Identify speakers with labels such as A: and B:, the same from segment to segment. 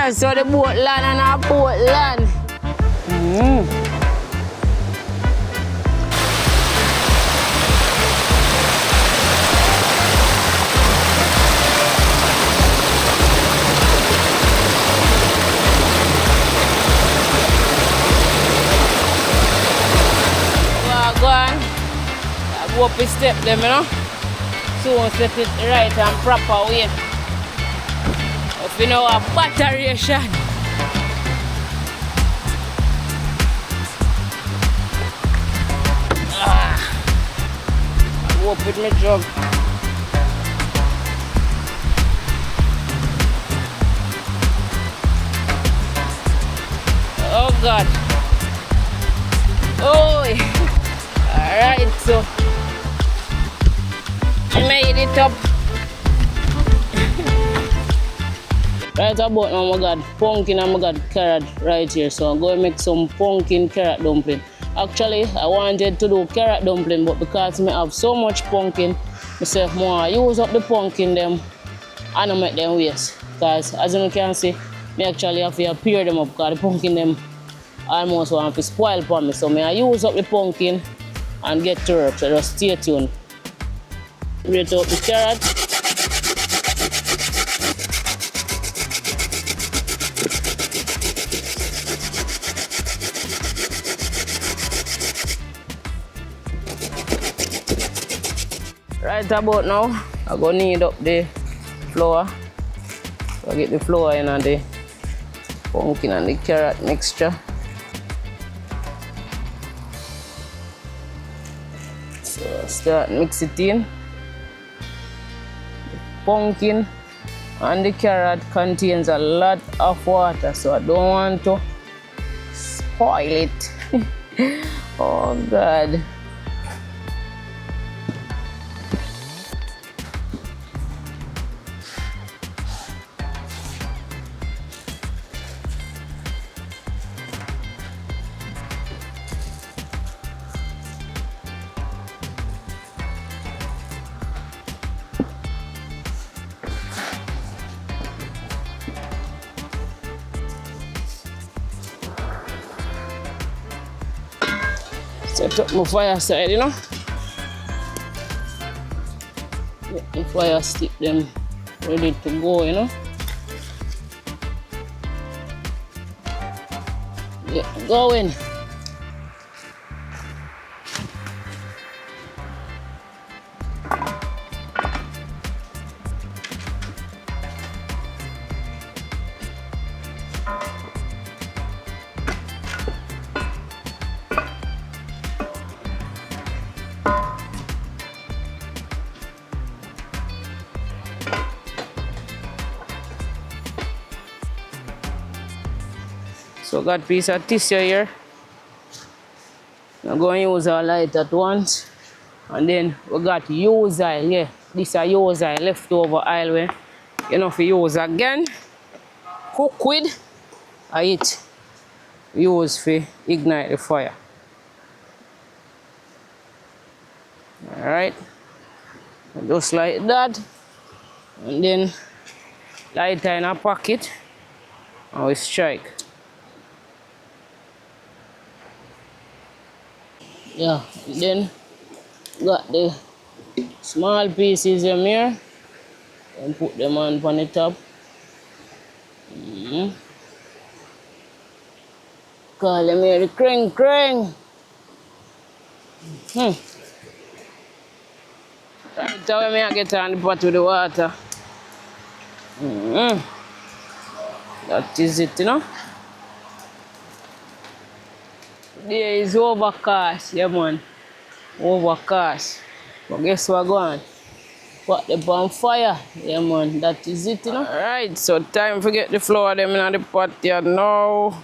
A: So the boat land and our boat land. Go on. I go up a step them, you know. So set it right and proper way. If you know a batteration. I go up with my jug. Oh God. Oh, alright, so I made it up. Right about now, I got pumpkin and I got carrot right here. So I'm going to make some pumpkin carrot dumpling. Actually, I wanted to do carrot dumpling, but because I have so much pumpkin, I say more use up the pumpkin them and I make them waste. Because as you can see, I actually have to pare them up because the pumpkin them almost want to spoil for me. So I use up the pumpkin and get to work. So just stay tuned. Grate out the carrot. Right about now, I'm going to knead up the flour. So I get the flour in and the pumpkin and the carrot mixture. So start mix it in. The pumpkin and the carrot contains a lot of water, so I don't want to spoil it. Oh God. Set up my fire side, you know. Get the fire stick them ready to go, you know. Get going. So got a piece of tissue here. I'm going to use our light at once. And then we got use oil, yeah. This is use oil, leftover oil where you know, if you use again, cook with, I eat. Use for ignite the fire. Alright. Just like that. And then lighter in a pocket. And we strike. Yeah, then got the small pieces in here and put them on the top. Call them here the cring cring. Right away I get on the pot with the water. That is it, you know. There is overcast, yeah man. Overcast. But guess what going on? Put the bonfire, yeah man. That is it, you know. Alright, so time to get the flour them in the pot here now.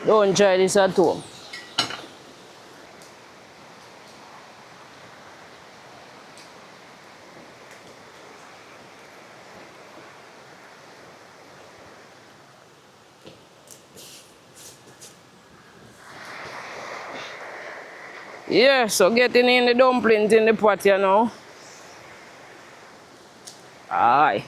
A: Don't try this at home. Yeah, so getting in the dumplings in the pot here now. Aye.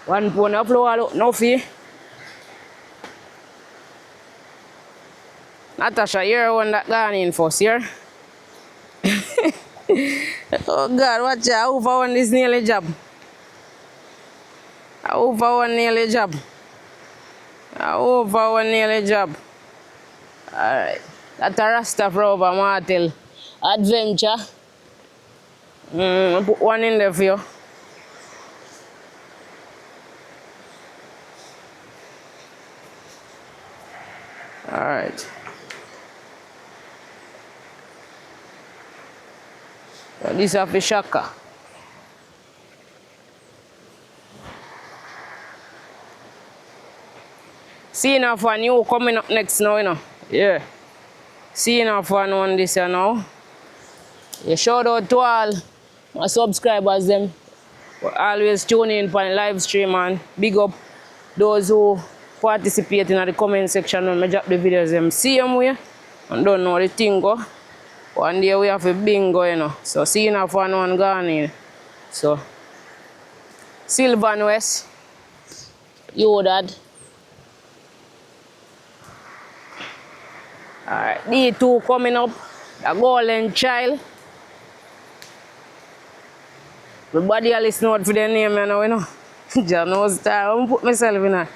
A: One pound of flour, look, no fee. Natasha, you're the one that gone in first, here. Oh God, watch out. I hope I want this nearly job. I hope I want nearly job. I hope I want nearly job. Alright. That's a Rasta Rover Martel Adventure. I put one in there for you. Alright. So this is a shaka. See enough one new coming up next now, you know. Yeah. See enough one this you now. Yeah, shout out to all my subscribers them. Always tune in for the live stream and big up those who participate in the comment section when I drop the videos them same way. And don't know the thing go. One day we have a bingo, you know. So see enough one gone in. So Sylvan West. You dad. Alright, D2 coming up, the golden child. Everybody else listen out for their name, you know. Just know star. I'm going to put myself in there.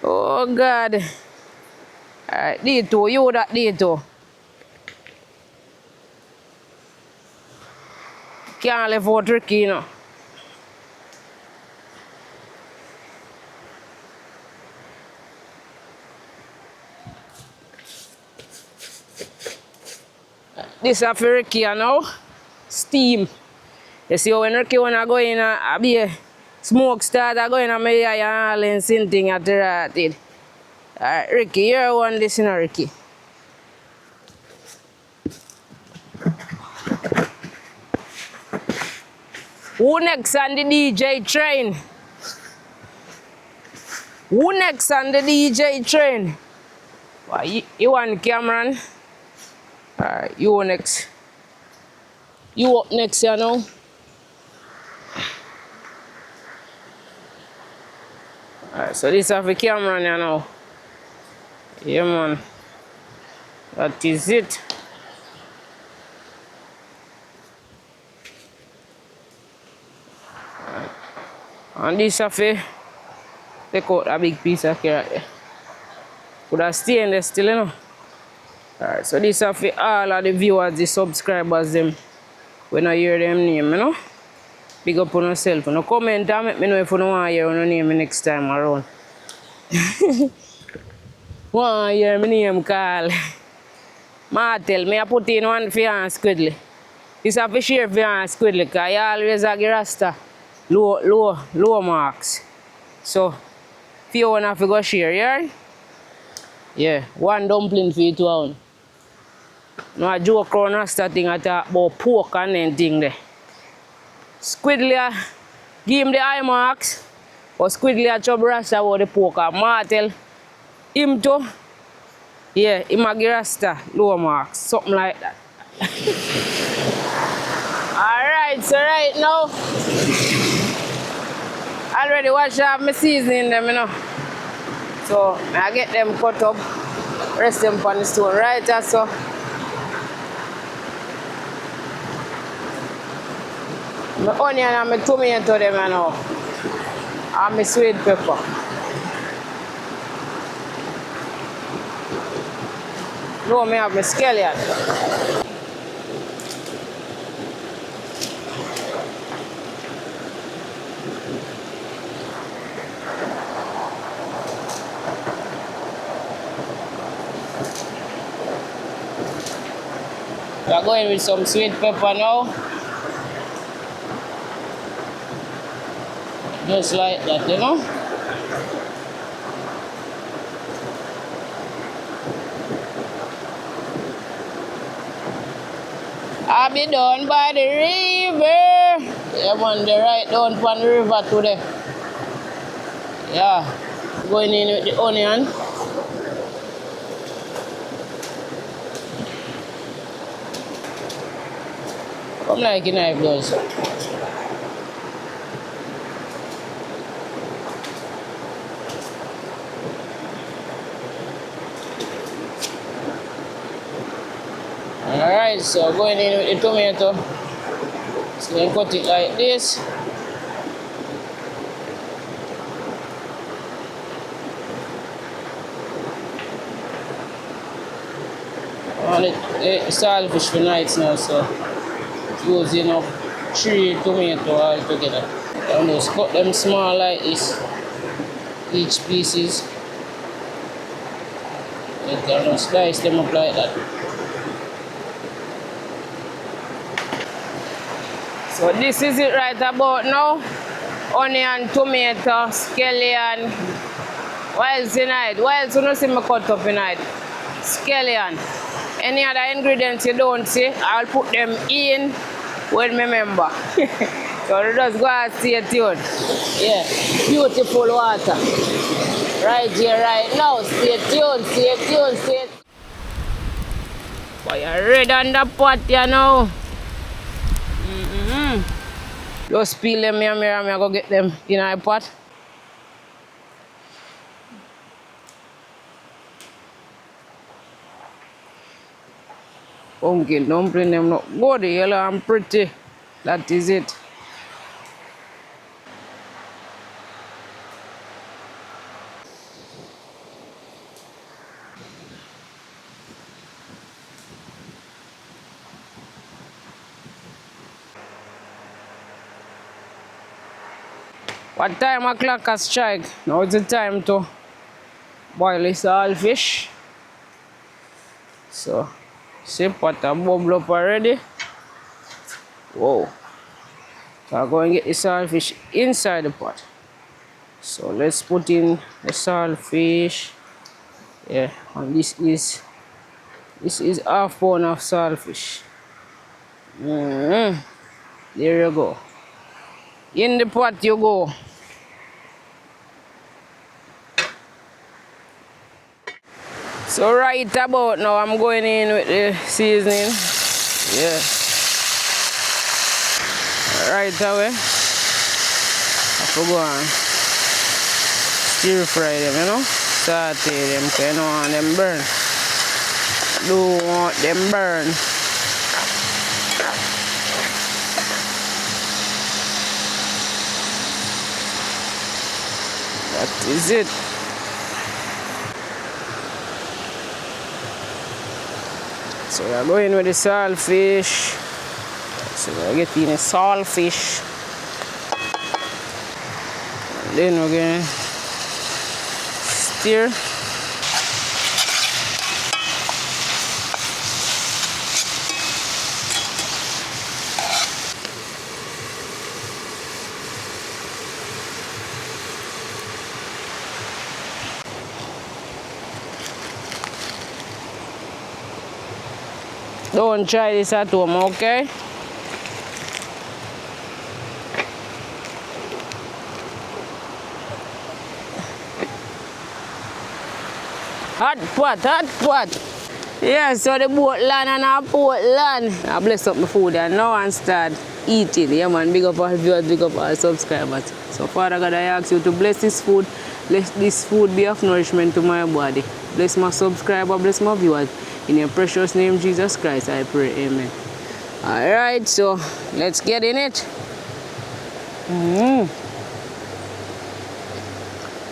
A: Oh God. Alright, D2, you that D2. Can't live out tricky, you know. This is for Ricky, you know. Steam. You see when Ricky wanna go in a be a smoke start, I go in a my eye and all in thing at the right. Alright, Ricky, you're one this, you know, Ricky. Who next on the DJ train? Who next on the DJ train? Well, you want Cameron? Alright, you next. You up next, you know? Alright, so this is for Cameron, you know. Yeah, man. That is it. Alright. And this is for take out a big piece of carrot. Could have stay in there still, you know. Alright, so this is for all of the viewers, the subscribers, them. When I hear them name, you know. Big up on yourself. No comment and let me know if you don't want to hear your name next time around. Want to hear my name call. Martel, me I put in one for you and Squidly. This is for share for you and Squidly, because you always have the Rasta low marks. So, if you want to go share, yeah? Yeah, one dumpling for you to own. No, I joke around Rasta thing I talk about pork and anything there. Squidly give him the eye marks, or Squidly trouble Rasta about the pork. Martel, him too, yeah, him a give Rasta low marks, something like that. Alright, so right now, already watch out my seasoning them, you know. So I get them cut up, rest them on the stone, right? So my onion and my tomato them, you know, and my sweet pepper. No, I have my scallion. We are going with some sweet pepper now. Just like that, you know. I'll be done by the river. Yeah, man, they right down from the river today. Yeah, going in with the onion. Come like a knife does. Alright, so going in with the tomato. So then cut it like this. And the saltfish for nights now, so using up 3 tomatoes all together. And just cut them small like this, each pieces. You can slice them up like that. So this is it right about now. Onion, tomato, scallion. What else tonight? What else you don't see me cut up tonight? Scallion. Any other ingredients you don't see, I'll put them in when I remember. So just go and stay tuned. Yeah, beautiful water. Right here, right now. Stay tuned, stay tuned, stay tuned. Boy, you're red on the pot, you know. Just peel them here, I go get them in my pot. Pumpkin dumpling them look good, yellow and pretty. That is it. What time o'clock has strike? Now it's the time to boil this saltfish. So, see pot a bubble up already. Whoa. So I'm going to get the saltfish inside the pot. So let's put in the saltfish. Yeah, and this is half pound of saltfish. There you go. In the pot you go. So right about now I'm going in with the seasoning. Yeah. Right away. I go and stir fry them, you know. Saute them, because you don't want them burn. Don't want them burn. That is it. So we're going with the saltfish. So we're getting the saltfish. And then we're going to stir. Don't try this at home, okay? Hot pot, hot pot. Yeah, so the boat land and our port land. I bless up my food and now and start eating. Yeah, man, big up our viewers, big up our subscribers. So, Father God, I ask you to bless this food. Let this food be of nourishment to my body. Bless my subscriber, bless my viewers. In your precious name, Jesus Christ, I pray. Amen. Alright, so let's get in it.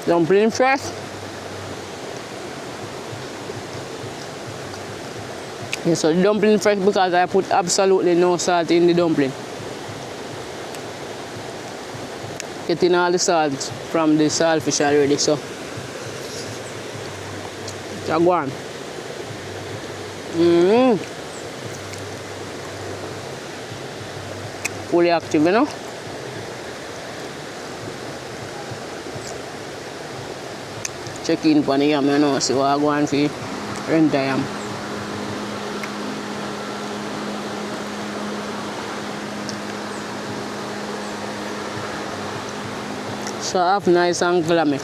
A: Dumpling fresh. Yeah, so the dumpling fresh because I put absolutely no salt in the dumpling. Getting all the salt from the saltfish already, so go on. Fully active, you know. Check in for the yam, you know, see what I go on for Renta Yam. So have nice and full of me.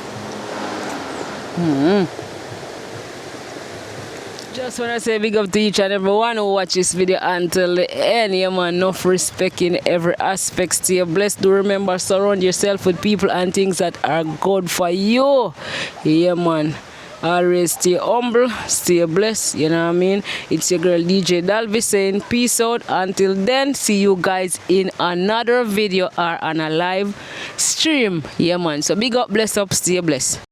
A: Just want to say big up to each and everyone who watch this video until the end. Yeah, man, enough respect in every aspect. Stay blessed. Do remember, surround yourself with people and things that are good for you. Yeah, man. Always stay humble, stay blessed, you know what I mean? It's your girl DJ Dalby saying peace out. Until then, see you guys in another video or on a live stream. Yeah, man. So big up, bless up, stay blessed.